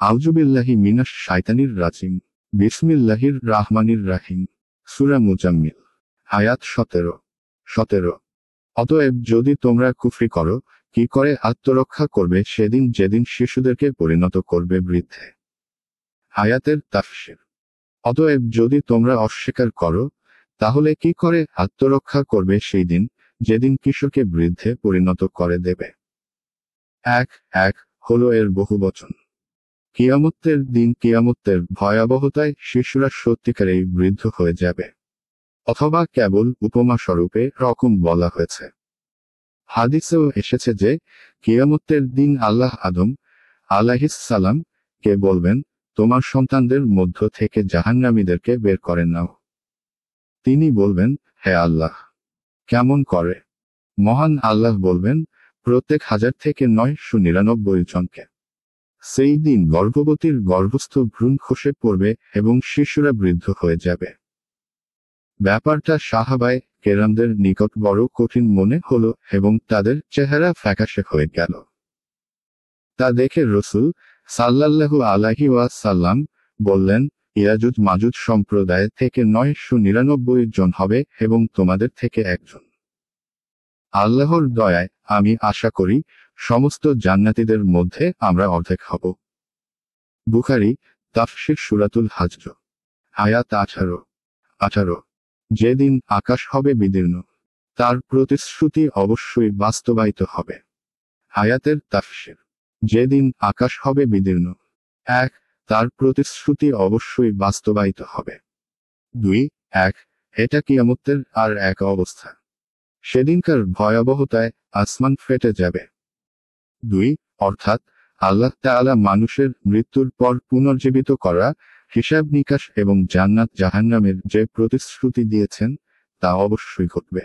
আউযুবিল্লাহি মিনাশ শাইতানির রাজিম। বিসমিল্লাহির রাহমানির রাহিম। সূরা মুজাম্মিল। আয়াত 17। অতএব যদি তোমরা কুফরি করো, কি করে আত্মরক্ষা করবে সেদিন যেদিন শিশুদেরকে পরিণত করবে বৃদ্ধে। আয়াতের তাফসীর। অতএব যদি তোমরা অস্বীকার করো, তাহলে কি করে আত্মরক্ষা করবে সেই দিন যেদিন কিশোরকে বৃদ্ধে পরিণত করে দেবে। এক হলো এর বহুবচন। কিয়ামতের দিন কিয়ামতের ভয়াবহতায় শিশুরা সত্যিকারেই বৃদ্ধ হয়ে যাবে। অথবা কেবল উপমা স্বরূপে রকম বলা হয়েছে। হাদিসেও এসেছে যে কিয়ামতের দিন আল্লাহ আদম আলাইহিস সালাম কে বলবেন, তোমার সন্তানদের মধ্য থেকে জাহান্নামীদেরকে বের করে নাও। তিনি বলবেন, হে আল্লাহ, কেমন করে? মহান আল্লাহ বলবেন, প্রত্যেক 1000 থেকে 999 জনকে। সেই দিন গর্ভবতীর গর্ভস্থ ভ্রূণ খসে পড়বে এবং শিশুরা বৃদ্ধ হয়ে যাবে। ব্যাপারটা সাহাবায়ে কেরামদের নিকট বড় কঠিন মনে হলো এবং তাদের চেহারা ফ্যাকাশে হয়ে গেল। তা দেখে রাসূল সাল্লাল্লাহু আলাইহি ওয়াসাল্লাম বললেন, ইয়াজুজ মাজুজ সম্প্রদায় থেকে 999 জন হবে এবং তোমাদের থেকে একজন। আল্লাহর দয়ায় আমি আশা করি সমস্ত জান্নাতীদের মধ্যে আমরা অর্ধেক হব। বুখারী তাফসীর সূরাতুল হাজর। আয়াত 18। যেদিন আকাশ হবে বিদীর্ণ, তার প্রতিশ্রুতি অবশ্যই বাস্তবায়িত হবে। আয়াতের তাফসীর। যেদিন আকাশ হবে বিদীর্ণ, তার প্রতিশ্রুতি অবশ্যই বাস্তবায়িত হবে। 2 এটা কিয়ামতের আর এক অবস্থা। সেদিনকার ভয়াবহতায় আসমান ফেটে যাবে। 2 অর্থাৎ আল্লাহ তাআলা মানুষের মৃত্যুর পর পুনর্জীবিত করা, হিসাব নিকাশ এবং জান্নাত জাহান্নামের যে প্রতিশ্রুতি দিয়েছেন তা অবশ্যই ঘটবে।